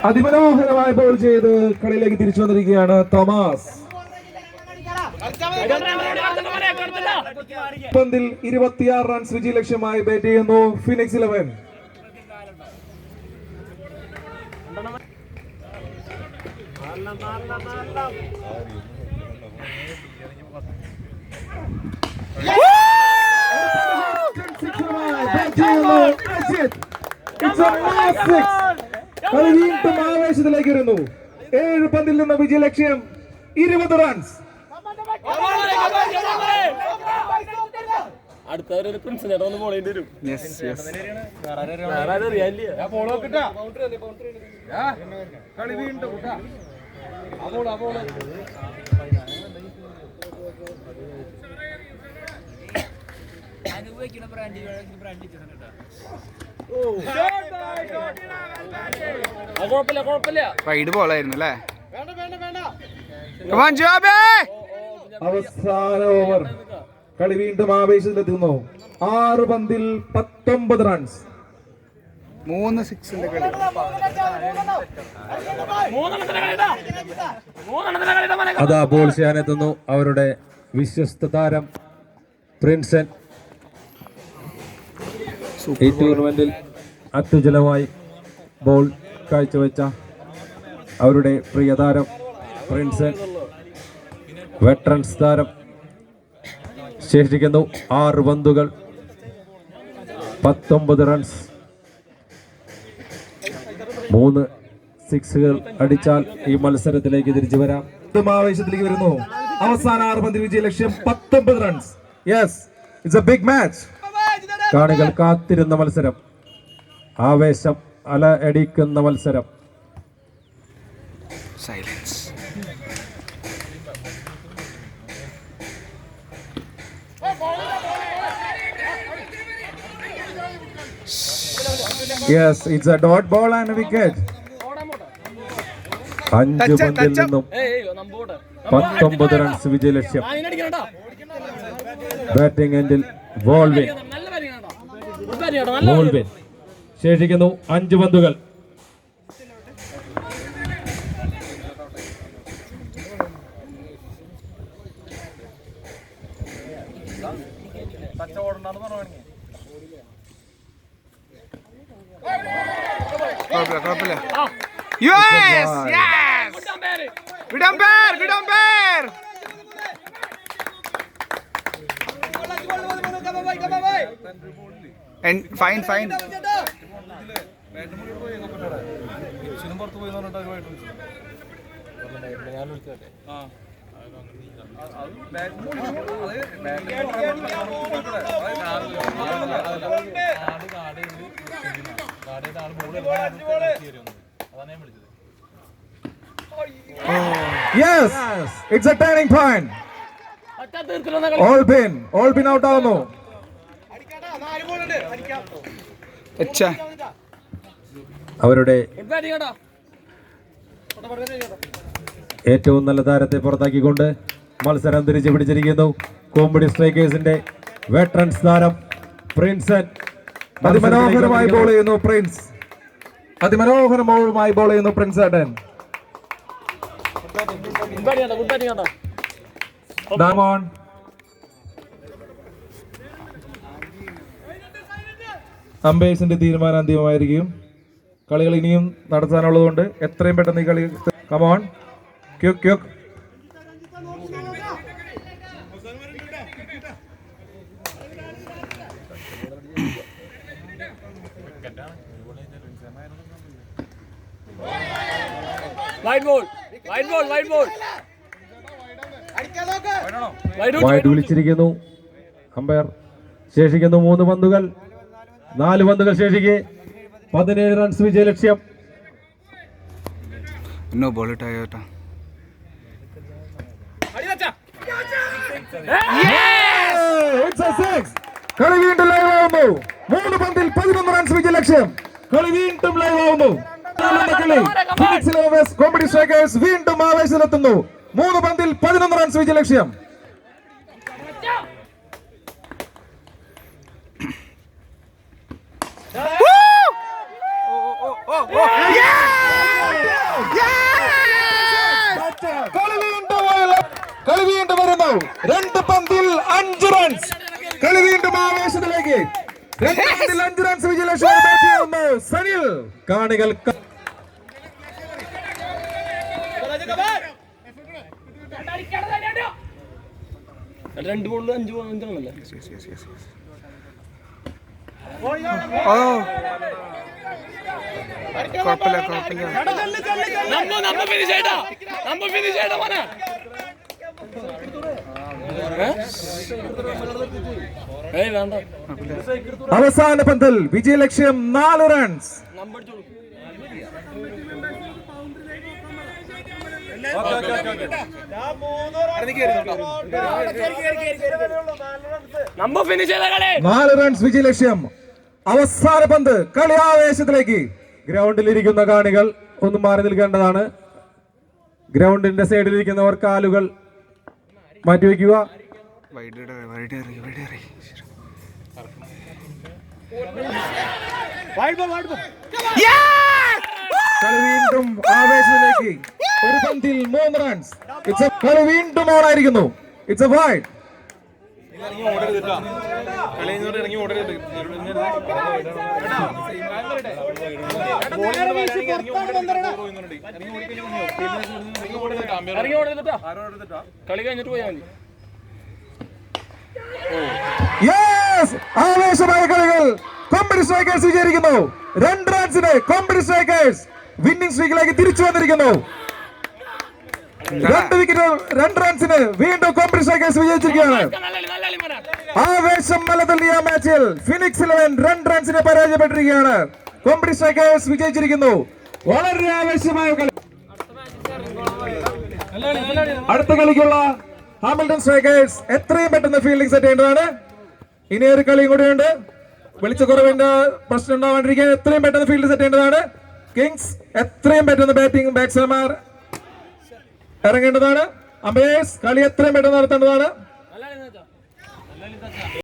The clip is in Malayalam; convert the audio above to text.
അതിമനോഹരമായി ബോൾ ചെയ്ത് കളിയിലേക്ക് തിരിച്ചു വന്നിരിക്കുകയാണ് തോമസ്. പന്തിൽ 26 റൺസ് വിജയ ലക്ഷ്യമായി ബാറ്റ് ചെയ്യുന്നു ഫീനിക്സ് 11. വീണ്ടും ആവേശത്തിലേക്ക് വരുന്നു. 7 പന്തിൽ നിന്ന് വിജയ ലക്ഷ്യം 20 റൺസ്. വൈഡ് ബോളായിരുന്നു അല്ലേ? അവസാന ഓവർ. കളി വീണ്ടും ആവേശത്തിലെത്തുന്നു. 6 പന്തിൽ 19 റൺസ്. 3 സിക്സിന്റെ കളി. അതാ ബോൾ ചെയ്യാനെത്തുന്നു അവരുടെ വിശ്വസ്ത താരം പ്രിൻസൻ. ഈ ടൂർണമെന്റിൽ അത്യുജ്വലമായി ബോൾ കാഴ്ചവെച്ച അവരുടെ പ്രിയ താരം പ്രിൻസൻ. വെറ്ററൻസ് താരം. ശേഷിക്കുന്നു 6 പന്തുകൾ 19 റൺസ്. 3 സിക്സുകൾ അടിച്ചാൽ ഈ മത്സരത്തിലേക്ക് തിരിച്ചു വരാം. ആവേശത്തിലേക്ക് വരുന്നു. അവസാന 6 പന്തിൽ വിജയ ലക്ഷ്യം 19 runs. Yes, it's a big match. കാണികൾ കാത്തിരുന്ന മത്സരം, ആവേശം അല അടിക്കുന്ന മത്സരം. Silence. Yes, it's a dot ball and a wicket. 5 പന്തിൽ നിന്നും 19 റൺസ് വിജയ ലക്ഷ്യം. ബാറ്റിംഗ് എൻഡിൽ വോൾവിൻ. ശേഷിക്കുന്നു 5 പന്തുകൾ. കുഴപ്പമില്ല. Yes! Yes! Good umpire! Good umpire! And fine, fine. Yes, it's a turning point. All been out ആവുന്നു. അവരുടെ ഏറ്റവും നല്ല താരത്തെ പുറത്താക്കിക്കൊണ്ട് മത്സരം തിരിച്ചു പിടിച്ചിരിക്കുന്നു കോമ്പടി സ്ട്രൈക്കേഴ്സിന്റെ വെറ്ററൻസ് താരം പ്രിൻസൻ. അതിമനോഹരമായി ബോൾ ചെയ്യുന്നു പ്രിൻസ്. അതിമനോഹരമായി ബോൾ ചെയ്യുന്നു പ്രിൻസ് ഏട്ടൻ. അമ്പയേഴ്സിന്റെ തീരുമാനം അന്തിമമായിരിക്കും. കളികൾ ഇനിയും നടത്താനുള്ളതുകൊണ്ട് എത്രയും പെട്ടെന്ന് ഈ കളി. Come on, quick quick. വൈഡ് വിളിച്ചിരിക്കുന്നു അമ്പയർ. ശേഷിക്കുന്നു 3 പന്തുകൾ. 4 പന്തുകൾ ശേഷിക്കെ 17 റൺസ് വിജയ ലക്ഷ്യം. No ball Toyota. Yes! It's a six. കളി വീണ്ടും ലൈവ് ആവുന്നു. 3 പന്തിൽ 11 റൺസ് വിജയ ലക്ഷ്യം. കളി വീണ്ടും ലൈവ് ആവുന്നു. കോമ്പടി സ്ട്രൈക്കേഴ്സ് വീണ്ടും ആവേശത്തിലെത്തുന്നു. 3 പന്തിൽ 11 റൺസ് വിജയ ലക്ഷ്യം. Oh! Yes! കളി വീണ്ടും വരുന്നു. 2 പന്തിൽ 5 റൺസ്. കളി വീണ്ടും ആവേശത്തിലേക്ക്. 2 പന്തിൽ 5 റൺസ് വിജയലക്ഷ്മി ബാറ്റ് ചെയ്യുന്നു സനിൽ. കാണികൾ അവസാന പന്തിൽ വിജയലക്ഷ്യം 4 റൺസ്. നാല് റൺസ് വിജയലക്ഷ്യം. അവസാന പന്ത്. കളി ആവേശത്തിലേക്ക്. ഗ്രൗണ്ടിലിരിക്കുന്ന കാണികൾ ഒന്ന് മാറി നിൽക്കേണ്ടതാണ്. ഗ്രൗണ്ടിന്റെ സൈഡിലിരിക്കുന്നവർ കാലുകൾ മാറ്റിവെക്കുക. കളി വീണ്ടും ആവേശത്തിലേക്ക്. ഒരു പന്തിൽ 3 റൺസ്. കളി വീണ്ടും ഓടായിരിക്കുന്നു. It's a wide. ആവേശമായ കളികൾ. കോമ്പറ്റി സ്ട്രൈക്കേഴ്സ് വിജയിക്കുന്നു. 2 റൺസിന് കോമ്പറ്റി സ്ട്രൈക്കേഴ്സ് വിന്നിംഗ് സ്ട്രീക്കിലേക്ക് തിരിച്ചു വന്നിരിക്കുന്നു. 2 വിക്കറ്റ് 2 റൺസിന് വീണ്ടും കോമ്പറ്റി സ്ട്രൈക്കേഴ്സ് വിജയിച്ചിരിക്കുകയാണ്. ആവേശം നിലനിർത്തിയ മാച്ചിൽ ഫിനിക്സ് 11 2 റൺസിന് പരാജയപ്പെട്ടിരിക്കുകയാണ്. കോമ്പറ്റി സ്ട്രൈക്കേഴ്സ് വിജയിച്ചിരിക്കുന്നു. വളരെ ആവേശമായ കളി. അടുത്ത കളിക്കുള്ള ഹാമിൽട്ടൺ സ്ട്രൈക്കേഴ്സ് എത്രയും പെട്ടെന്ന് ഫീൽഡിംഗ് സെറ്റ് ചെയ്യേണ്ടതാണ്. ഇനി ഒരു കളിയും കൂടിയുണ്ട്. വെളിച്ചക്കുറവിന്റെ പ്രശ്നം ഉണ്ടാവാണ്ടിരിക്കാൻ എത്രയും പെട്ടെന്ന് ഫീൽഡ് സെറ്റ് ചെയ്യേണ്ടതാണ്. കിങ്സ് എത്രയും പെട്ടെന്ന് ബാറ്റിംഗ് ബാറ്റ്സ്മാൻമാർ ഇറങ്ങേണ്ടതാണ്. അമ്പയേഴ്സ് കളി എത്രയും പെട്ടെന്ന് നടത്തേണ്ടതാണ്.